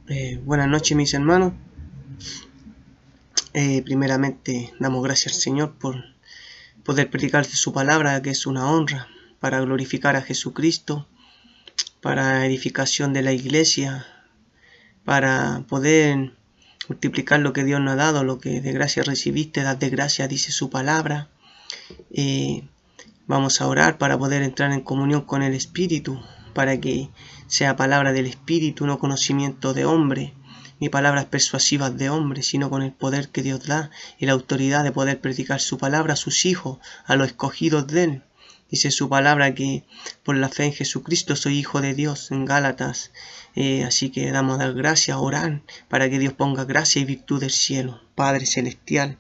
Buenas noches, mis hermanos. Primeramente damos gracias al Señor por poder predicar su palabra, que es una honra, para glorificar a Jesucristo, para edificación de la iglesia, para poder multiplicar lo que Dios nos ha dado, lo que de gracia recibiste, dad de gracia, dice su palabra. Vamos a orar para poder entrar en comunión con el Espíritu, para que sea palabra del Espíritu, no conocimiento de hombre, ni palabras persuasivas de hombre, sino con el poder que Dios da y la autoridad de poder predicar su palabra a sus hijos, a los escogidos de Él. Dice su palabra que por la fe en Jesucristo soy hijo de Dios, en Gálatas. Así que damos a dar gracias, orar, para que Dios ponga gracia y virtud del cielo. Padre Celestial,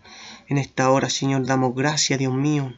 en esta hora, Señor, damos gracias, Dios mío,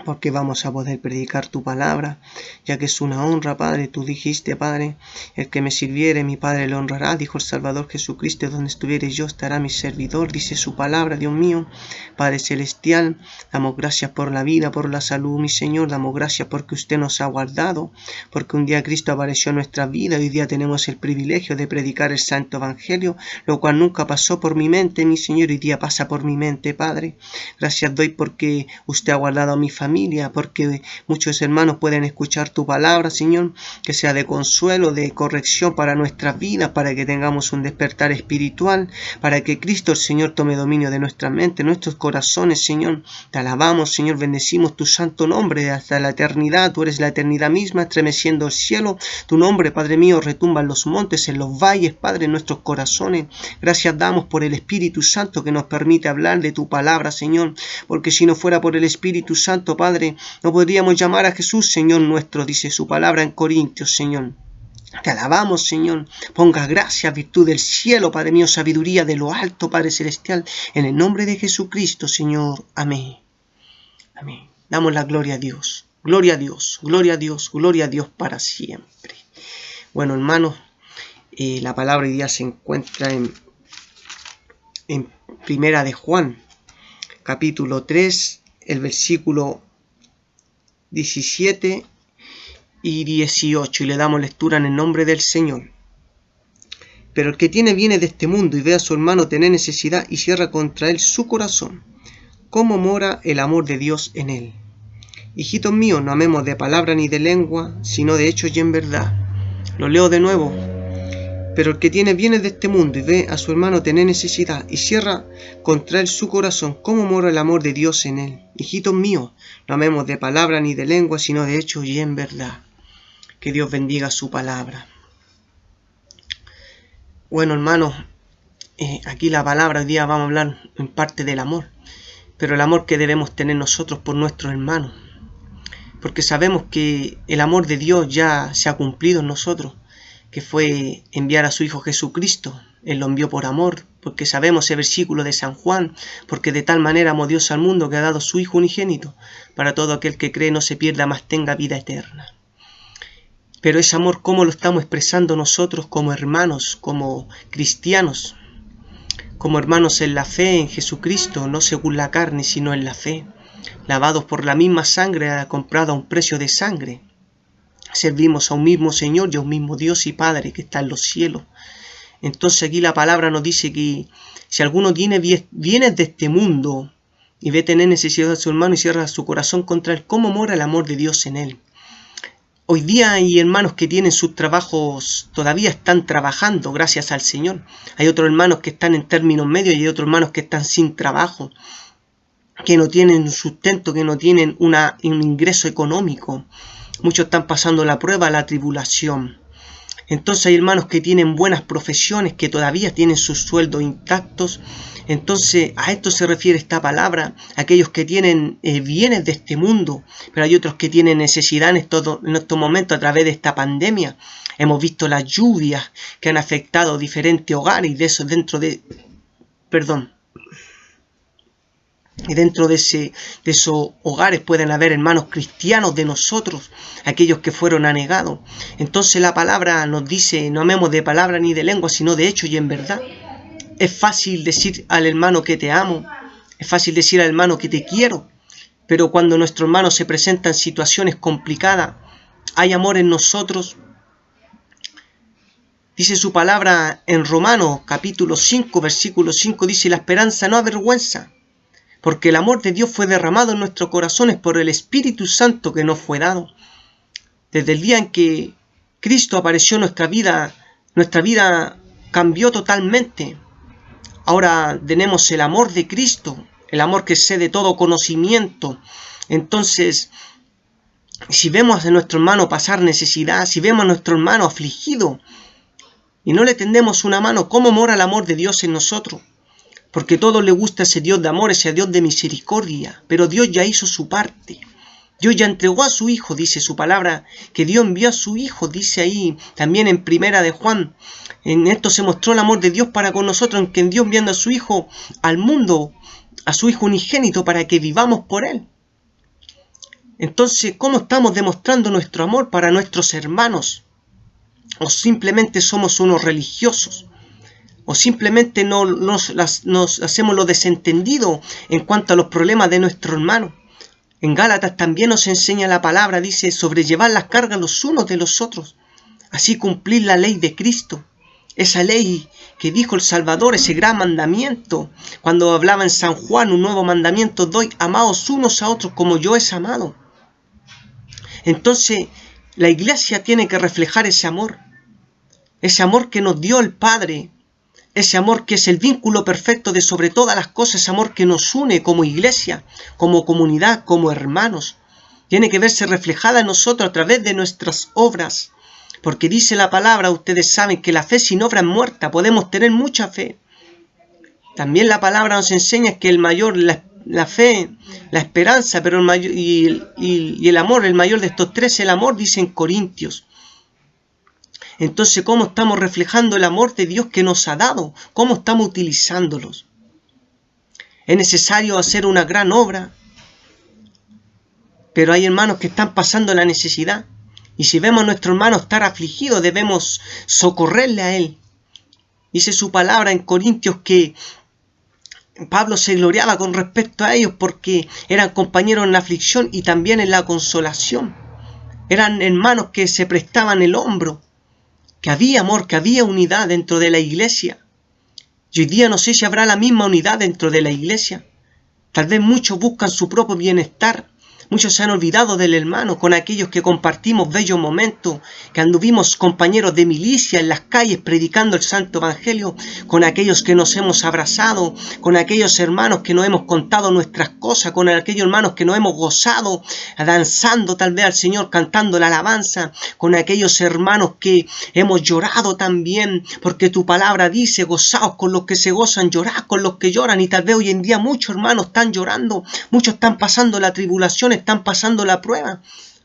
porque vamos a poder predicar tu palabra, ya que es una honra, Padre. Tú dijiste, Padre, el que me sirviere, mi Padre le honrará, dijo el Salvador Jesucristo, donde estuviere yo estará mi servidor, dice su palabra, Dios mío. Padre Celestial, damos gracias por la vida, por la salud, mi Señor, damos gracias porque usted nos ha guardado, porque un día Cristo apareció en nuestra vida, y hoy día tenemos el privilegio de predicar el Santo Evangelio, lo cual nunca pasó por mi mente, mi Señor, hoy día pasa por mi mente, Padre. Gracias doy porque usted ha guardado a mi familia, porque muchos hermanos pueden escuchar tu palabra, Señor, que sea de consuelo, de corrección para nuestras vidas, para que tengamos un despertar espiritual, para que Cristo el Señor tome dominio de nuestra mente, nuestros corazones, Señor. Te alabamos, Señor, bendecimos tu santo nombre hasta la eternidad. Tú eres la eternidad misma, estremeciendo el cielo. Tu nombre, Padre mío, retumba en los montes, en los valles, Padre, en nuestros corazones. Gracias damos por el Espíritu Santo que nos permite hablar de tu palabra, Señor, porque si no fuera por el Espíritu Santo, Padre, no podríamos llamar a Jesús Señor nuestro, dice su palabra en Corintios, Señor. Te alabamos, Señor. Ponga gracia, virtud del cielo, Padre mío, sabiduría de lo alto, Padre Celestial, en el nombre de Jesucristo, Señor. Amén. Amén. Damos la gloria a Dios. Gloria a Dios, gloria a Dios, gloria a Dios para siempre. Bueno, hermanos, la palabra hoy día se encuentra en Primera de Juan, capítulo 3, el versículo 17 y 18, y le damos lectura en el nombre del Señor. Pero el que tiene bienes de este mundo y ve a su hermano tener necesidad y cierra contra él su corazón, ¿cómo mora el amor de Dios en él? Hijitos míos, no amemos de palabra ni de lengua, sino de hechos y en verdad. Lo leo de nuevo. Pero el que tiene bienes de este mundo y ve a su hermano tener necesidad y cierra contra él su corazón, ¿cómo mora el amor de Dios en él? Hijitos míos, no amemos de palabra ni de lengua, sino de hechos y en verdad. Que Dios bendiga su palabra. Bueno, hermanos, aquí la palabra hoy día vamos a hablar en parte del amor, pero el amor que debemos tener nosotros por nuestros hermanos, porque sabemos que el amor de Dios ya se ha cumplido en nosotros, que fue enviar a su Hijo Jesucristo. Él lo envió por amor, porque sabemos ese versículo de San Juan, porque de tal manera amó Dios al mundo que ha dado su Hijo unigénito, para todo aquel que cree no se pierda, mas tenga vida eterna. Pero ese amor, ¿cómo lo estamos expresando nosotros como hermanos, como cristianos? Como hermanos en la fe en Jesucristo, no según la carne, sino en la fe. Lavados por la misma sangre, comprada a un precio de sangre. Servimos a un mismo Señor y a un mismo Dios y Padre que está en los cielos. Entonces aquí la palabra nos dice que si alguno tiene bienes de este mundo y ve tener necesidad de su hermano y cierra su corazón contra él, ¿cómo mora el amor de Dios en él? Hoy día hay hermanos que tienen sus trabajos, todavía están trabajando gracias al Señor. Hay otros hermanos que están en términos medios y hay otros hermanos que están sin trabajo, que no tienen sustento, que no tienen un ingreso económico. Muchos están pasando la prueba, la tribulación. Entonces hay hermanos que tienen buenas profesiones, que todavía tienen sus sueldos intactos. Entonces a esto se refiere esta palabra, aquellos que tienen bienes de este mundo, pero hay otros que tienen necesidad en estos momentos a través de esta pandemia. Hemos visto las lluvias que han afectado diferentes hogares y de eso Y dentro de esos hogares pueden haber hermanos cristianos de nosotros, aquellos que fueron anegados. Entonces la palabra nos dice, no amemos de palabra ni de lengua, sino de hecho y en verdad. Es fácil decir al hermano que te amo, es fácil decir al hermano que te quiero, pero cuando nuestro hermano se presenta en situaciones complicadas, hay amor en nosotros. Dice su palabra en Romanos capítulo 5, versículo 5, dice: la esperanza no avergüenza, porque el amor de Dios fue derramado en nuestros corazones por el Espíritu Santo que nos fue dado. Desde el día en que Cristo apareció en nuestra vida cambió totalmente. Ahora tenemos el amor de Cristo, el amor que excede todo conocimiento. Entonces, si vemos a nuestro hermano pasar necesidad, si vemos a nuestro hermano afligido y no le tendemos una mano, ¿cómo mora el amor de Dios en nosotros? Porque a todos le gusta ese Dios de amor, ese Dios de misericordia, pero Dios ya hizo su parte. Dios ya entregó a su Hijo, dice su palabra, que Dios envió a su Hijo, dice ahí también en Primera de Juan. En esto se mostró el amor de Dios para con nosotros, en que Dios enviando a su Hijo al mundo, a su Hijo unigénito, para que vivamos por Él. Entonces, ¿cómo estamos demostrando nuestro amor para nuestros hermanos? ¿O simplemente somos unos religiosos? ¿O simplemente nos hacemos lo desentendido en cuanto a los problemas de nuestro hermano? En Gálatas también nos enseña la palabra, dice, sobrellevar las cargas los unos de los otros, así cumplir la ley de Cristo. Esa ley que dijo el Salvador, ese gran mandamiento, cuando hablaba en San Juan, un nuevo mandamiento doy, amaos unos a otros como yo es amado. Entonces, la iglesia tiene que reflejar ese amor que nos dio el Padre, ese amor que es el vínculo perfecto de sobre todas las cosas, ese amor que nos une como iglesia, como comunidad, como hermanos. Tiene que verse reflejada en nosotros a través de nuestras obras. Porque dice la palabra, ustedes saben que la fe sin obra es muerta, podemos tener mucha fe. También la palabra nos enseña que el mayor, la fe, la esperanza, pero el mayor, y el amor, el mayor de estos tres, el amor, dice en Corintios. Entonces, ¿cómo estamos reflejando el amor de Dios que nos ha dado? ¿Cómo estamos utilizándolos? Es necesario hacer una gran obra, pero hay hermanos que están pasando la necesidad. Y si vemos a nuestro hermano estar afligido, debemos socorrerle a él. Dice su palabra en Corintios que Pablo se gloriaba con respecto a ellos porque eran compañeros en la aflicción y también en la consolación. Eran hermanos que se prestaban el hombro, que había amor, que había unidad dentro de la iglesia. Y hoy día no sé si habrá la misma unidad dentro de la iglesia. Tal vez muchos buscan su propio bienestar. Muchos se han olvidado del hermano, con aquellos que compartimos bellos momentos, que anduvimos compañeros de milicia en las calles predicando el santo evangelio, con aquellos que nos hemos abrazado, con aquellos hermanos que nos hemos contado nuestras cosas, con aquellos hermanos que nos hemos gozado, danzando tal vez al Señor, cantando la alabanza, con aquellos hermanos que hemos llorado también, porque tu palabra dice, gozaos con los que se gozan, llorad con los que lloran, y tal vez hoy en día muchos hermanos están llorando, muchos están pasando la tribulación, están pasando la prueba,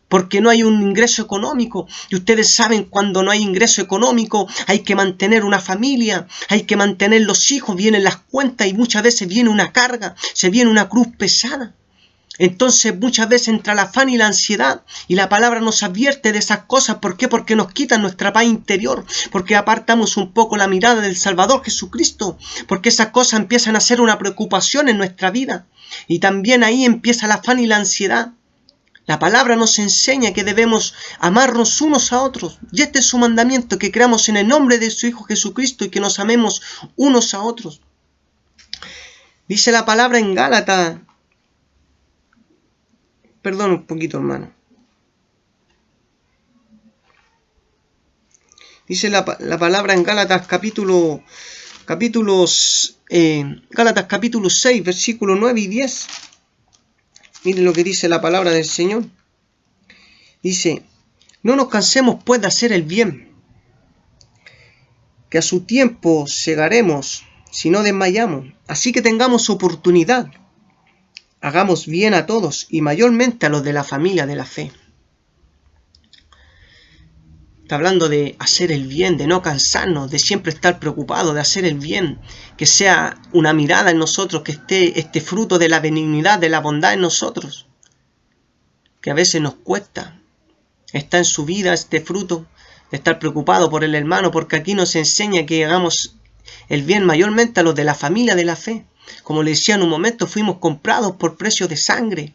porque no hay un ingreso económico. Y ustedes saben, cuando no hay ingreso económico, hay que mantener una familia, hay que mantener los hijos, vienen las cuentas y muchas veces viene una carga, se viene una cruz pesada. Entonces muchas veces entra el afán y la ansiedad, y la palabra nos advierte de esas cosas. ¿Por qué? Porque nos quitan nuestra paz interior, porque apartamos un poco la mirada del Salvador Jesucristo, porque esas cosas empiezan a ser una preocupación en nuestra vida, y también ahí empieza el afán y la ansiedad. La palabra nos enseña que debemos amarnos unos a otros, y este es su mandamiento, que creamos en el nombre de su Hijo Jesucristo y que nos amemos unos a otros. Dice la palabra en Gálatas, perdón un poquito, hermano. Dice la palabra en Gálatas Gálatas capítulo 6, versículos 9 y 10. Miren lo que dice la palabra del Señor. Dice, no nos cansemos pues de hacer el bien, que a su tiempo segaremos si no desmayamos. Así que tengamos oportunidad. Hagamos bien a todos y mayormente a los de la familia de la fe. Está hablando de hacer el bien, de no cansarnos, de siempre estar preocupados, de hacer el bien, que sea una mirada en nosotros, que esté este fruto de la benignidad, de la bondad en nosotros, que a veces nos cuesta. Está en su vida este fruto de estar preocupado por el hermano, porque aquí nos enseña que hagamos el bien mayormente a los de la familia de la fe. Como le decía en un momento, fuimos comprados por precio de sangre.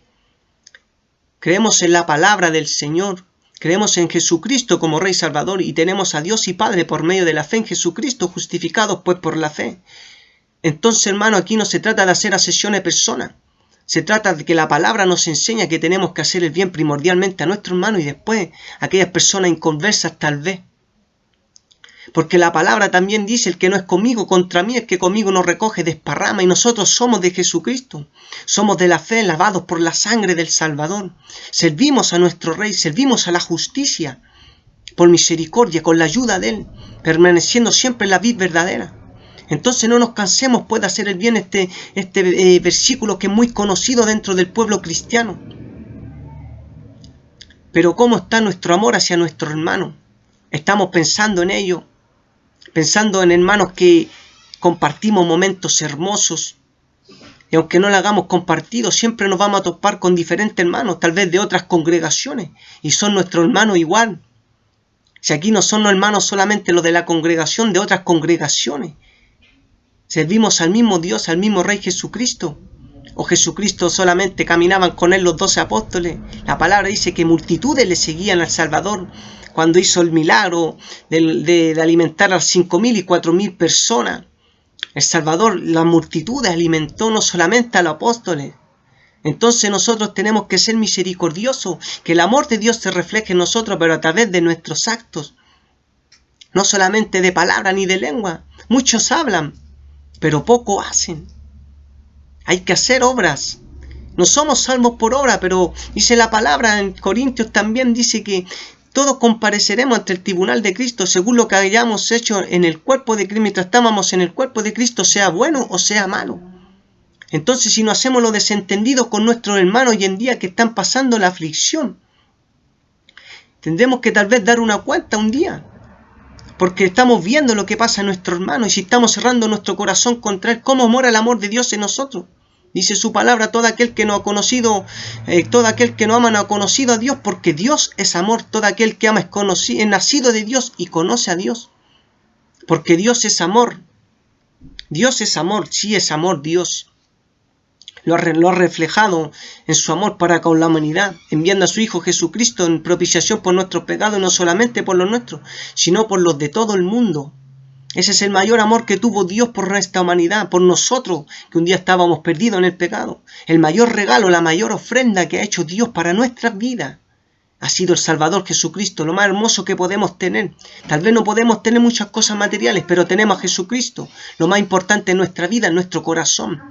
Creemos en la palabra del Señor. Creemos en Jesucristo como Rey Salvador y tenemos a Dios y Padre por medio de la fe en Jesucristo, justificados pues por la fe. Entonces, hermano, aquí no se trata de hacer asesión de personas. Se trata de que la palabra nos enseña que tenemos que hacer el bien primordialmente a nuestro hermano y después a aquellas personas inconversas tal vez. Porque la palabra también dice, el que no es conmigo, contra mí, el que conmigo no recoge, desparrama, y nosotros somos de Jesucristo. Somos de la fe, lavados por la sangre del Salvador. Servimos a nuestro Rey, servimos a la justicia, por misericordia, con la ayuda de Él, permaneciendo siempre en la vid verdadera. Entonces no nos cansemos pues de hacer el bien, este versículo que es muy conocido dentro del pueblo cristiano. Pero ¿cómo está nuestro amor hacia nuestro hermano? ¿Estamos pensando en ello? Pensando en hermanos que compartimos momentos hermosos. Y aunque no lo hagamos compartido, siempre nos vamos a topar con diferentes hermanos, tal vez de otras congregaciones. Y son nuestros hermanos igual. Si aquí no son los hermanos solamente los de la congregación, de otras congregaciones. Servimos al mismo Dios, al mismo Rey Jesucristo. O Jesucristo solamente caminaban con Él los 12 apóstoles. La palabra dice que multitudes le seguían al Salvador cuando hizo el milagro de alimentar a 5.000 y 4.000 personas. El Salvador, las multitudes alimentó no solamente a los apóstoles. Entonces nosotros tenemos que ser misericordiosos, que el amor de Dios se refleje en nosotros, pero a través de nuestros actos. No solamente de palabra ni de lengua. Muchos hablan, pero poco hacen. Hay que hacer obras. No somos salvos por obra, pero dice la palabra en Corintios también, dice que todos compareceremos ante el tribunal de Cristo según lo que hayamos hecho en el cuerpo de Cristo, mientras estábamos en el cuerpo de Cristo, sea bueno o sea malo. Entonces, si no hacemos lo desentendido con nuestros hermanos hoy en día que están pasando la aflicción, tendremos que tal vez dar una cuenta un día, porque estamos viendo lo que pasa a nuestro hermano y si estamos cerrando nuestro corazón contra Él, ¿cómo mora el amor de Dios en nosotros? Dice su palabra, todo aquel que no ha conocido, todo aquel que no ama no ha conocido a Dios, porque Dios es amor. Todo aquel que ama es nacido de Dios y conoce a Dios. Porque Dios es amor. Dios es amor, sí es amor Dios. Lo ha reflejado en su amor para con la humanidad, enviando a su Hijo Jesucristo en propiciación por nuestros pecados, no solamente por los nuestros, sino por los de todo el mundo. Ese es el mayor amor que tuvo Dios por nuestra humanidad, por nosotros, que un día estábamos perdidos en el pecado. El mayor regalo, la mayor ofrenda que ha hecho Dios para nuestras vidas ha sido el Salvador Jesucristo, lo más hermoso que podemos tener. Tal vez no podemos tener muchas cosas materiales, pero tenemos a Jesucristo, lo más importante en nuestra vida, en nuestro corazón.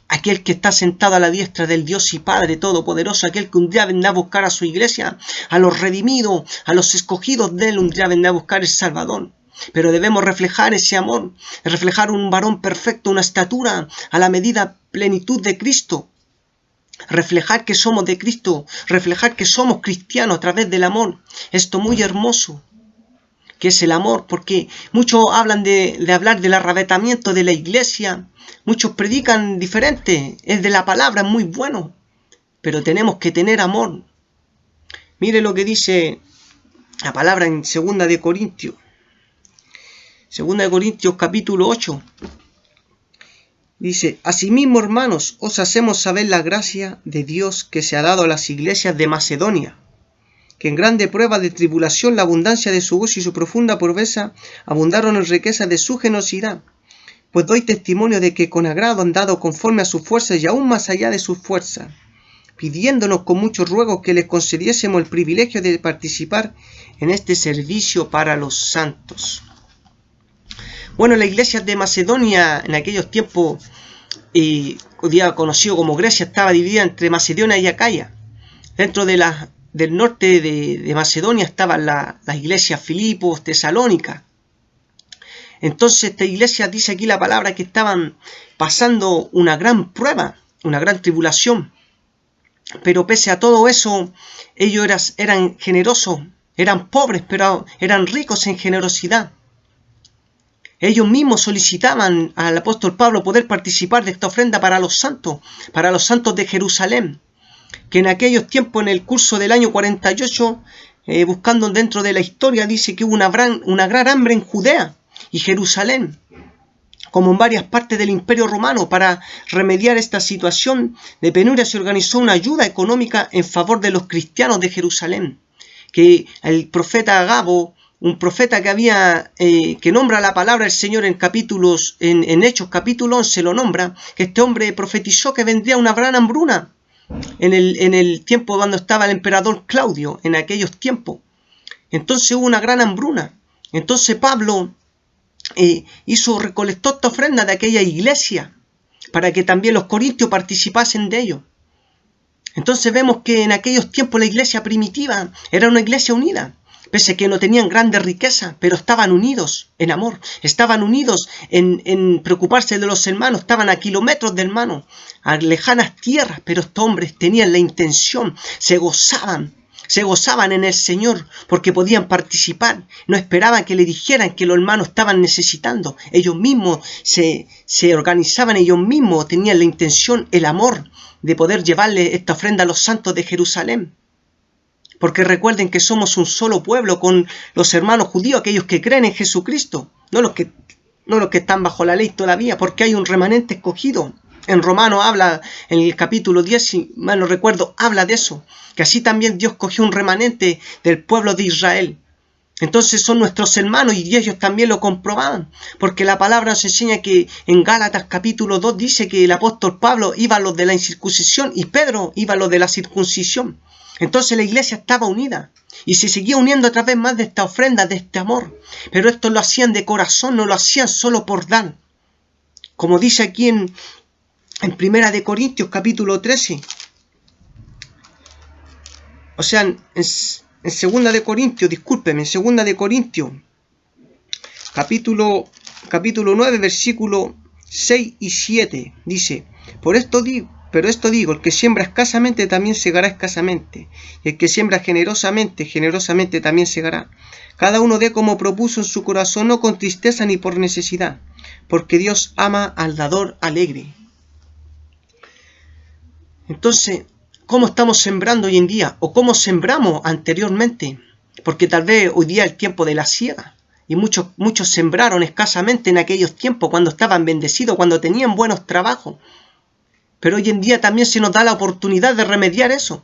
Aquel que está sentado a la diestra del Dios y Padre Todopoderoso, aquel que un día vendrá a buscar a su iglesia, a los redimidos, a los escogidos de Él, un día vendrá a buscar el Salvador. Pero debemos reflejar ese amor, reflejar un varón perfecto, una estatura a la medida plenitud de Cristo. Reflejar que somos de Cristo, reflejar que somos cristianos a través del amor. Esto muy hermoso, que es el amor, porque muchos hablan de hablar del arrebatamiento de la iglesia, muchos predican diferente, es de la palabra, es muy bueno, pero tenemos que tener amor. Mire lo que dice la palabra en 2 de Corintios. 2 de Corintios capítulo 8. Dice, asimismo, hermanos, os hacemos saber la gracia de Dios que se ha dado a las iglesias de Macedonia, que en grande prueba de tribulación la abundancia de su gozo y su profunda pobreza abundaron en riquezas de su generosidad. Pues doy testimonio de que con agrado han dado conforme a sus fuerzas y aún más allá de sus fuerzas, pidiéndonos con muchos ruegos que les concediésemos el privilegio de participar en este servicio para los santos. Bueno, la iglesia de Macedonia en aquellos tiempos, hoy día conocido como Grecia, estaba dividida entre Macedonia y Acaya. Dentro del norte de Macedonia estaban las iglesias Filipos, Tesalónica. Entonces esta iglesia, dice aquí la palabra, que estaban pasando una gran prueba, una gran tribulación. Pero pese a todo eso, ellos eran generosos, eran pobres, pero eran ricos en generosidad. Ellos mismos solicitaban al apóstol Pablo poder participar de esta ofrenda para los santos de Jerusalén, que en aquellos tiempos, en el curso del año 48, buscando dentro de la historia, dice que hubo una gran hambre en Judea y Jerusalén, como en varias partes del Imperio Romano. Para remediar esta situación de penuria se organizó una ayuda económica en favor de los cristianos de Jerusalén, que el profeta Agabo, un profeta que había, que nombra la palabra del Señor en Hechos capítulo 11, lo nombra, que este hombre profetizó que vendría una gran hambruna en el tiempo cuando estaba el emperador Claudio, en aquellos tiempos. Entonces hubo una gran hambruna. Entonces Pablo recolectó esta ofrenda de aquella iglesia para que también los corintios participasen de ello. Entonces vemos que en aquellos tiempos la iglesia primitiva era una iglesia unida, pese a que no tenían grandes riquezas, pero estaban unidos en amor, estaban unidos en preocuparse de los hermanos, estaban a kilómetros de hermanos, a lejanas tierras, pero estos hombres tenían la intención, se gozaban en el Señor porque podían participar, no esperaban que le dijeran que los hermanos estaban necesitando, ellos mismos se organizaban, ellos mismos tenían la intención, el amor de poder llevarle esta ofrenda a los santos de Jerusalén. Porque recuerden que somos un solo pueblo con los hermanos judíos, aquellos que creen en Jesucristo, no los que están bajo la ley todavía, porque hay un remanente escogido. En Romanos habla, en el capítulo 10, si mal no recuerdo, habla de eso, que así también Dios cogió un remanente del pueblo de Israel. Entonces son nuestros hermanos y ellos también lo comprobaban, porque la palabra nos enseña que en Gálatas capítulo 2 dice que el apóstol Pablo iba a los de la incircuncisión y Pedro iba a los de la circuncisión. Entonces la iglesia estaba unida y se seguía uniendo a través más de esta ofrenda, de este amor. Pero esto lo hacían de corazón, no lo hacían solo por dar. Como dice aquí en Primera de Corintios capítulo 13. O sea, en Segunda de Corintios, discúlpeme, en Segunda de Corintios capítulo 9, versículo 6 y 7. Dice, pero esto digo, el que siembra escasamente también segará escasamente, y el que siembra generosamente, generosamente también segará. Cada uno dé como propuso en su corazón, no con tristeza ni por necesidad, porque Dios ama al dador alegre. Entonces, ¿cómo estamos sembrando hoy en día? ¿O cómo sembramos anteriormente? Porque tal vez hoy día es el tiempo de la siega, y muchos sembraron escasamente en aquellos tiempos, cuando estaban bendecidos, cuando tenían buenos trabajos. Pero hoy en día también se nos da la oportunidad de remediar eso.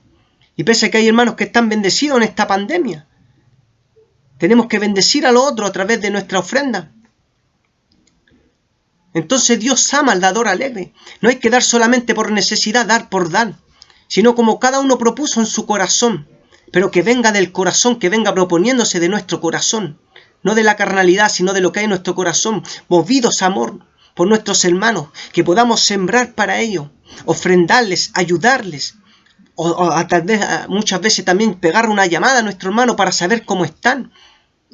Y pese a que hay hermanos que están bendecidos en esta pandemia, tenemos que bendecir a los otros a través de nuestra ofrenda. Entonces Dios ama al dador alegre. No hay que dar solamente por necesidad, dar por dar, sino como cada uno propuso en su corazón, pero que venga del corazón, que venga proponiéndose de nuestro corazón, no de la carnalidad, sino de lo que hay en nuestro corazón, movidos a amor por nuestros hermanos, que podamos sembrar para ellos, ofrendarles, ayudarles, o tal vez muchas veces también pegar una llamada a nuestro hermano para saber cómo están,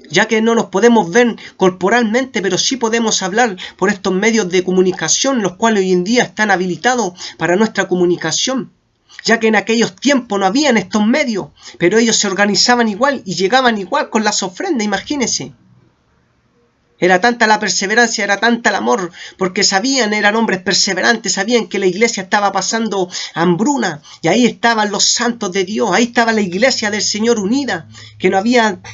ya que no nos podemos ver corporalmente, pero sí podemos hablar por estos medios de comunicación, los cuales hoy en día están habilitados para nuestra comunicación, ya que en aquellos tiempos no habían estos medios, pero ellos se organizaban igual y llegaban igual con las ofrendas, imagínense. Era tanta la perseverancia, era tanta el amor, porque eran hombres perseverantes, sabían que la iglesia estaba pasando hambruna, y ahí estaban los santos de Dios, ahí estaba la iglesia del Señor unida,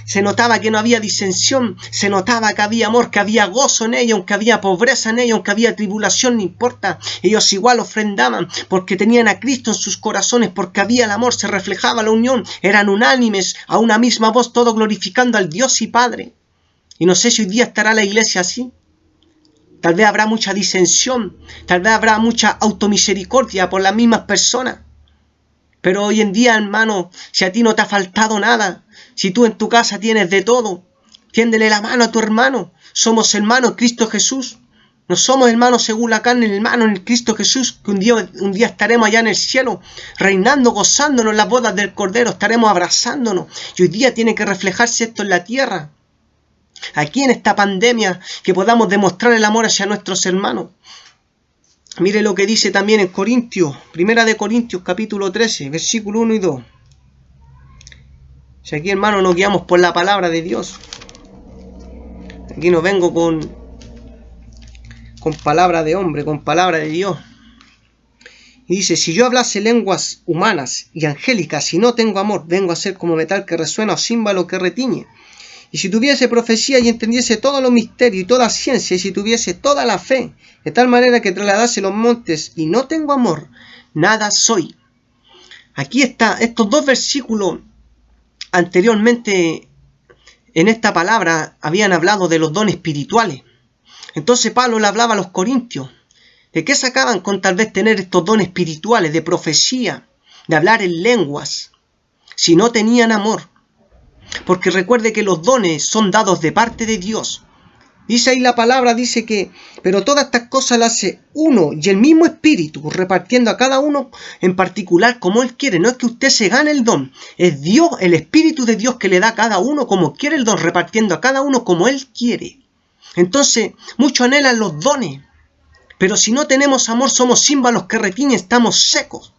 se notaba que no había disensión, se notaba que había amor, que había gozo en ellos, aunque había pobreza en ellos, aunque había tribulación, no importa, ellos igual ofrendaban, porque tenían a Cristo en sus corazones, porque había el amor, se reflejaba la unión, eran unánimes, a una misma voz, todos glorificando al Dios y Padre. Y no sé si hoy día estará la iglesia así. Tal vez habrá mucha disensión, tal vez habrá mucha automisericordia por las mismas personas. Pero hoy en día, hermano, si a ti no te ha faltado nada, si tú en tu casa tienes de todo, tiéndele la mano a tu hermano. Somos hermanos en Cristo Jesús. No somos hermanos según la carne, hermanos en Cristo Jesús, que un día estaremos allá en el cielo, reinando, gozándonos en las bodas del Cordero, estaremos abrazándonos. Y hoy día tiene que reflejarse esto en la tierra. Aquí en esta pandemia, que podamos demostrar el amor hacia nuestros hermanos. Mire lo que dice también en Corintios, Primera de Corintios capítulo 13, versículo 1 y 2. Si aquí, hermanos, nos guiamos por la palabra de Dios. Aquí no vengo con palabra de hombre, con palabra de Dios. Y dice, si yo hablase lenguas humanas y angélicas y no tengo amor, vengo a ser como metal que resuena o címbalo que retiñe. Y si tuviese profecía y entendiese todos los misterios y toda ciencia, y si tuviese toda la fe, de tal manera que trasladase los montes y no tengo amor, nada soy. Aquí está, estos dos versículos anteriormente en esta palabra habían hablado de los dones espirituales. Entonces Pablo le hablaba a los corintios. ¿De qué sacaban con tal vez tener estos dones espirituales, de profecía, de hablar en lenguas, si no tenían amor? Porque recuerde que los dones son dados de parte de Dios. Dice ahí la palabra, dice que, pero todas estas cosas las hace uno y el mismo Espíritu, repartiendo a cada uno en particular como Él quiere. No es que usted se gane el don, es Dios, el Espíritu de Dios que le da a cada uno como quiere el don, repartiendo a cada uno como Él quiere. Entonces, muchos anhelan los dones, pero si no tenemos amor, somos címbalos que retiñen, estamos secos.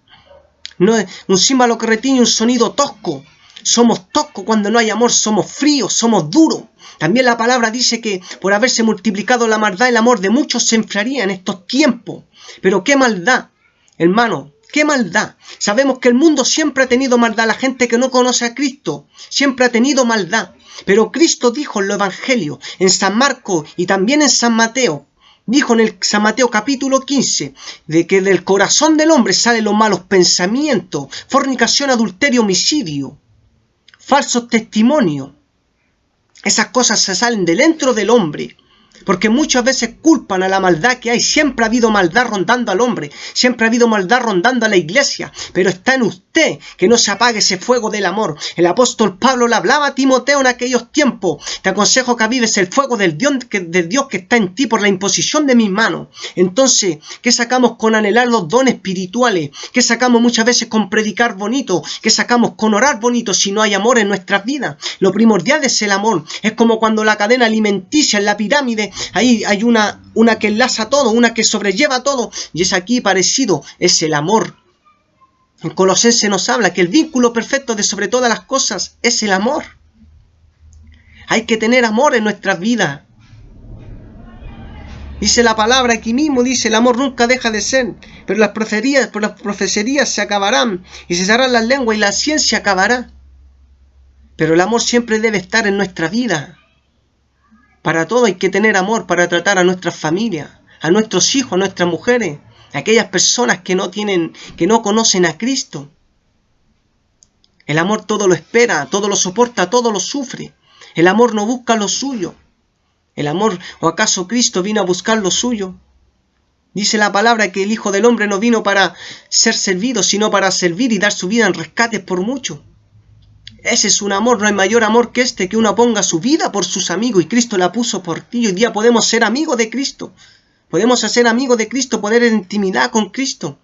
No es un címbalo que retiñe un sonido tosco. Somos toscos cuando no hay amor, somos fríos, somos duros. También la palabra dice que por haberse multiplicado la maldad, el amor de muchos se enfriaría en estos tiempos. Pero qué maldad, hermano, qué maldad. Sabemos que el mundo siempre ha tenido maldad. La gente que no conoce a Cristo siempre ha tenido maldad. Pero Cristo dijo en los evangelios, en San Marcos y también en San Mateo, dijo en el San Mateo capítulo 15, de que del corazón del hombre salen los malos pensamientos, fornicación, adulterio, homicidio, falsos testimonios. Esas cosas se salen de dentro del hombre, porque muchas veces culpan a la maldad que hay. Siempre ha habido maldad rondando al hombre, siempre ha habido maldad rondando a la iglesia, pero está en usted que no se apague ese fuego del amor. El apóstol Pablo le hablaba a Timoteo en aquellos tiempos: te aconsejo que avives el fuego del Dios que está en ti por la imposición de mis manos. Entonces, ¿qué sacamos con anhelar los dones espirituales? ¿Qué sacamos muchas veces con predicar bonito? ¿Qué sacamos con orar bonito si no hay amor en nuestras vidas? Lo primordial es el amor. Es como cuando la cadena alimenticia en la pirámide, ahí hay una que enlaza todo, una que sobrelleva todo, y es aquí parecido, es el amor. En Colosenses nos habla que el vínculo perfecto de sobre todas las cosas es el amor. Hay que tener amor en nuestras vidas. Dice la palabra aquí mismo, dice: el amor nunca deja de ser, pero las profecías se acabarán, y cesarán las lenguas, y la ciencia acabará. Pero el amor siempre debe estar en nuestra vida. Para todo hay que tener amor, para tratar a nuestras familias, a nuestros hijos, a nuestras mujeres, a aquellas personas que no conocen a Cristo. El amor todo lo espera, todo lo soporta, todo lo sufre. El amor no busca lo suyo. El amor, ¿o acaso Cristo vino a buscar lo suyo? Dice la palabra que el Hijo del Hombre no vino para ser servido, sino para servir y dar su vida en rescate por muchos. Ese es un amor, no hay mayor amor que este, que uno ponga su vida por sus amigos, y Cristo la puso por ti. Hoy día podemos ser amigos de Cristo. Podemos hacer amigos de Cristo, poder en intimidad con Cristo.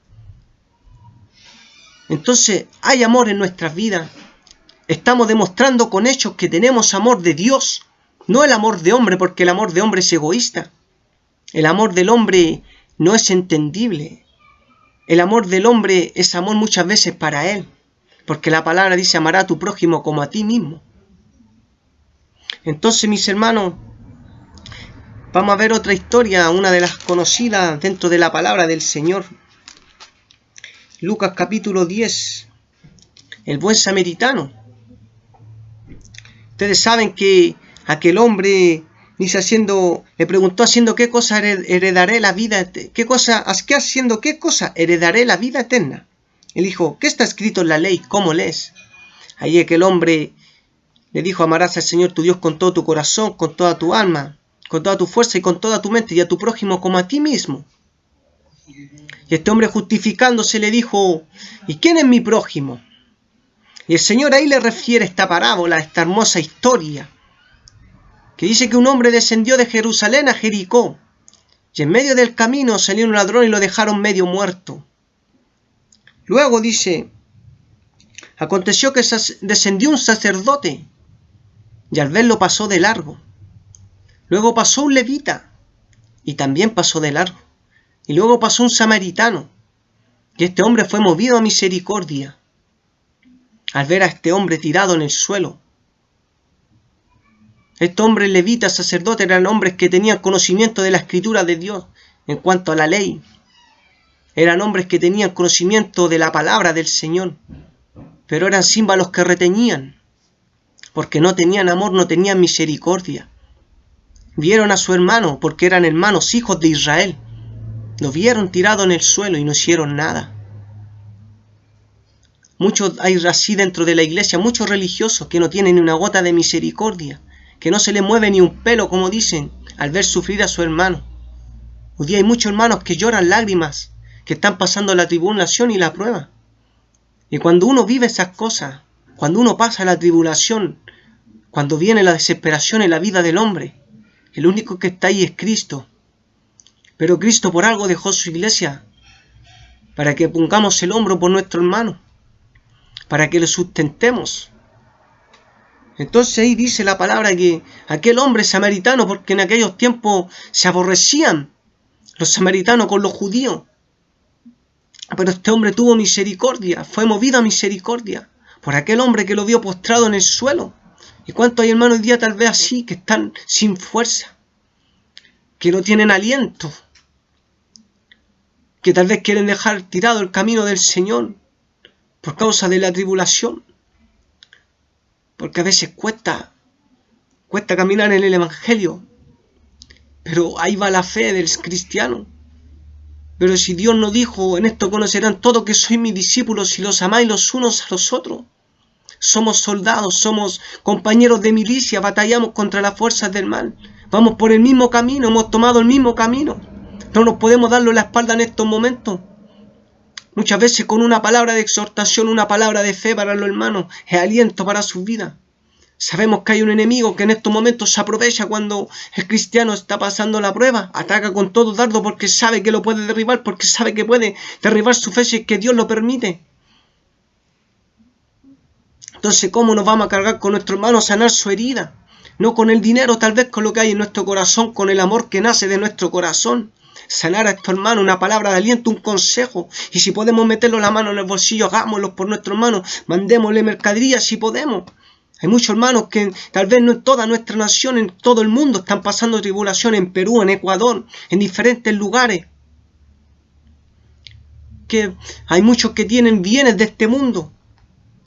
Entonces, hay amor en nuestras vidas. Estamos demostrando con hechos que tenemos amor de Dios, no el amor de hombre, porque el amor de hombre es egoísta. El amor del hombre no es entendible. El amor del hombre es amor muchas veces para él, porque la palabra dice: amará a tu prójimo como a ti mismo. Entonces, mis hermanos, vamos a ver otra historia, una de las conocidas dentro de la palabra del Señor. Lucas capítulo 10, el buen samaritano. Ustedes saben que aquel hombre le preguntó: haciendo qué cosa heredaré la vida, haciendo qué cosa heredaré la vida eterna. Él dijo: ¿qué está escrito en la ley? ¿Cómo lees? Ahí aquel hombre le dijo: amarás al Señor tu Dios con todo tu corazón, con toda tu alma, con toda tu fuerza y con toda tu mente, y a tu prójimo como a ti mismo. Y este hombre, justificándose, le dijo: ¿y quién es mi prójimo? Y el Señor ahí le refiere esta parábola, esta hermosa historia, que dice que un hombre descendió de Jerusalén a Jericó, y en medio del camino salió un ladrón y lo dejaron medio muerto. Luego dice: aconteció que descendió un sacerdote, y al verlo pasó de largo. Luego pasó un levita, y también pasó de largo. Y luego pasó un samaritano, y este hombre fue movido a misericordia al ver a este hombre tirado en el suelo. Este hombre levita, sacerdote, eran hombres que tenían conocimiento de la escritura de Dios en cuanto a la ley. Eran hombres que tenían conocimiento de la palabra del Señor, pero eran címbalos que retenían, porque no tenían amor, no tenían misericordia. Vieron a su hermano, porque eran hermanos, hijos de Israel. Lo vieron tirado en el suelo y no hicieron nada. Muchos hay así dentro de la iglesia, muchos religiosos que no tienen ni una gota de misericordia, que no se les mueve ni un pelo, como dicen, al ver sufrir a su hermano. Hoy día hay muchos hermanos que lloran lágrimas, que están pasando la tribulación y la prueba. Y cuando uno vive esas cosas, cuando uno pasa la tribulación, cuando viene la desesperación en la vida del hombre, el único que está ahí es Cristo. Pero Cristo por algo dejó su iglesia, para que pongamos el hombro por nuestro hermano, para que lo sustentemos. Entonces ahí dice la palabra que aquel hombre samaritano, porque en aquellos tiempos se aborrecían los samaritanos con los judíos, pero este hombre tuvo misericordia, fue movido a misericordia por aquel hombre que lo vio postrado en el suelo. ¿Y cuántos hay hermanos hoy día tal vez así, que están sin fuerza, que no tienen aliento, que tal vez quieren dejar tirado el camino del Señor por causa de la tribulación? Porque a veces cuesta caminar en el Evangelio, pero ahí va la fe del cristiano. Pero si Dios no dijo, en esto conocerán todos que sois mis discípulos si los amáis los unos a los otros. Somos soldados, somos compañeros de milicia, batallamos contra las fuerzas del mal. Vamos por el mismo camino, hemos tomado el mismo camino. No nos podemos darle la espalda en estos momentos. Muchas veces con una palabra de exhortación, una palabra de fe para los hermanos, es aliento para sus vidas. Sabemos que hay un enemigo que en estos momentos se aprovecha cuando el cristiano está pasando la prueba. Ataca con todo dardo porque sabe que lo puede derribar, porque sabe que puede derribar su fe si es que Dios lo permite. Entonces, ¿cómo nos vamos a cargar con nuestro hermano a sanar su herida? No con el dinero, tal vez con lo que hay en nuestro corazón, con el amor que nace de nuestro corazón. Sanar a estos hermanos, una palabra de aliento, un consejo. Y si podemos meterlo la mano en el bolsillo, hagámoslo por nuestro hermano. Mandémosle mercadería si podemos. Hay muchos hermanos que tal vez no en toda nuestra nación, en todo el mundo, están pasando tribulación, en Perú, en Ecuador, en diferentes lugares. Que hay muchos que tienen bienes de este mundo.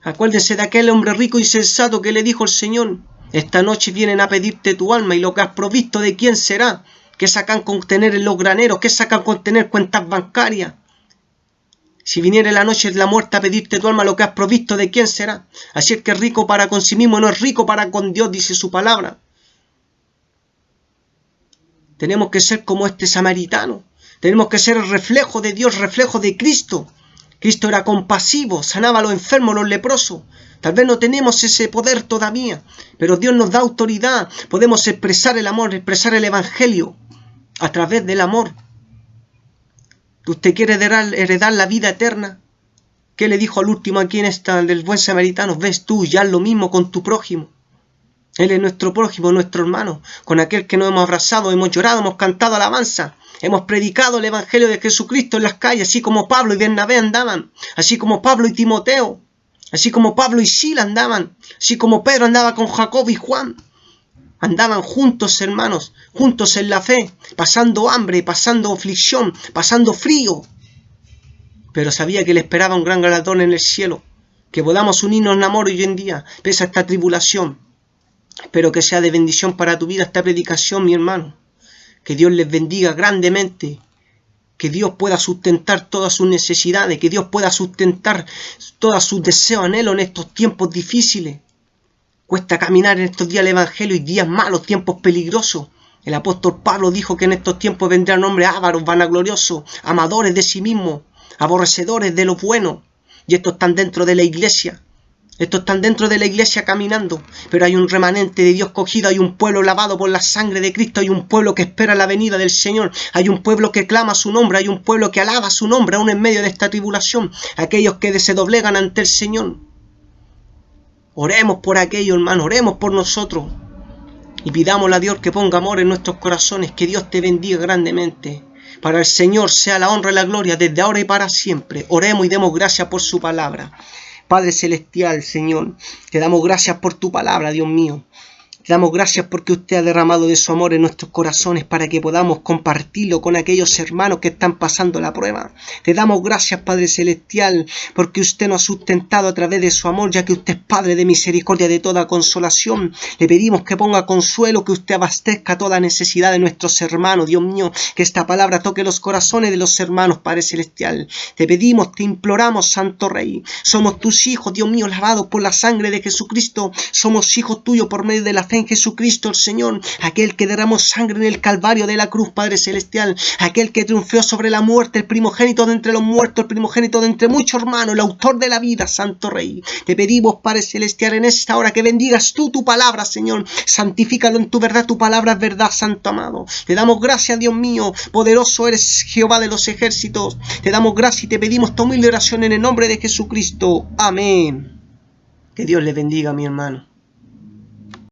Acuérdense de aquel hombre rico y sensato que le dijo el Señor: esta noche vienen a pedirte tu alma, y lo que has provisto, ¿de quién será? ¿Qué sacan con tener en los graneros? ¿Qué sacan con tener cuentas bancarias? Si viniera la noche de la muerte a pedirte tu alma, lo que has provisto, ¿de quién será? Así es que es rico para con sí mismo, no es rico para con Dios, dice su palabra. Tenemos que ser como este samaritano. Tenemos que ser el reflejo de Dios, reflejo de Cristo. Cristo era compasivo, sanaba a los enfermos, los leprosos. Tal vez no tenemos ese poder todavía, pero Dios nos da autoridad. Podemos expresar el amor, expresar el Evangelio a través del amor. ¿Usted quiere heredar la vida eterna? ¿Qué le dijo al último aquí en esta del buen samaritano? Ves tú, ya lo mismo con tu prójimo. Él es nuestro prójimo, nuestro hermano, con aquel que nos hemos abrazado, hemos llorado, hemos cantado alabanza, hemos predicado el Evangelio de Jesucristo en las calles, así como Pablo y Bernabé andaban, así como Pablo y Timoteo, así como Pablo y Sila andaban, así como Pedro andaba con Jacob y Juan. Andaban juntos, hermanos, juntos en la fe, pasando hambre, pasando aflicción, pasando frío. Pero sabía que le esperaba un gran galardón en el cielo. Que podamos unirnos en amor hoy en día, pese a esta tribulación. Espero que sea de bendición para tu vida esta predicación, mi hermano. Que Dios les bendiga grandemente. Que Dios pueda sustentar todas sus necesidades. Que Dios pueda sustentar todos sus deseos, anhelos en estos tiempos difíciles. Cuesta caminar en estos días el Evangelio y días malos, tiempos peligrosos. El apóstol Pablo dijo que en estos tiempos vendrán hombres ávaros, vanagloriosos, amadores de sí mismos, aborrecedores de lo bueno. Y estos están dentro de la iglesia. Estos están dentro de la iglesia caminando. Pero hay un remanente de Dios cogido, hay un pueblo lavado por la sangre de Cristo, hay un pueblo que espera la venida del Señor, hay un pueblo que clama su nombre, hay un pueblo que alaba su nombre aún en medio de esta tribulación. Aquellos que se doblegan ante el Señor. Oremos por aquello, hermano, oremos por nosotros. Y pidámosle a Dios que ponga amor en nuestros corazones, que Dios te bendiga grandemente. Para el Señor sea la honra y la gloria desde ahora y para siempre. Oremos y demos gracias por su palabra. Padre Celestial, Señor, te damos gracias por tu palabra, Dios mío. Te damos gracias porque usted ha derramado de su amor en nuestros corazones para que podamos compartirlo con aquellos hermanos que están pasando la prueba. Te damos gracias, Padre Celestial, porque usted nos ha sustentado a través de su amor, ya que usted es Padre de misericordia, de toda consolación. Le pedimos que ponga consuelo, que usted abastezca toda necesidad de nuestros hermanos. Dios mío, que esta palabra toque los corazones de los hermanos, Padre Celestial. Te pedimos, te imploramos, Santo Rey. Somos tus hijos, Dios mío, lavados por la sangre de Jesucristo. Somos hijos tuyos por medio de la fe en Jesucristo, el Señor, aquel que derramó sangre en el Calvario de la cruz, Padre Celestial, aquel que triunfó sobre la muerte, el primogénito de entre los muertos, el primogénito de entre muchos hermanos, el autor de la vida, Santo Rey. Te pedimos, Padre Celestial, en esta hora que bendigas tú tu palabra, Señor, santifícalo en tu verdad, tu palabra es verdad, Santo amado. Te damos gracias, Dios mío, poderoso eres Jehová de los ejércitos. Te damos gracias y te pedimos tu humilde oración en el nombre de Jesucristo. Amén. Que Dios le bendiga, mi hermano.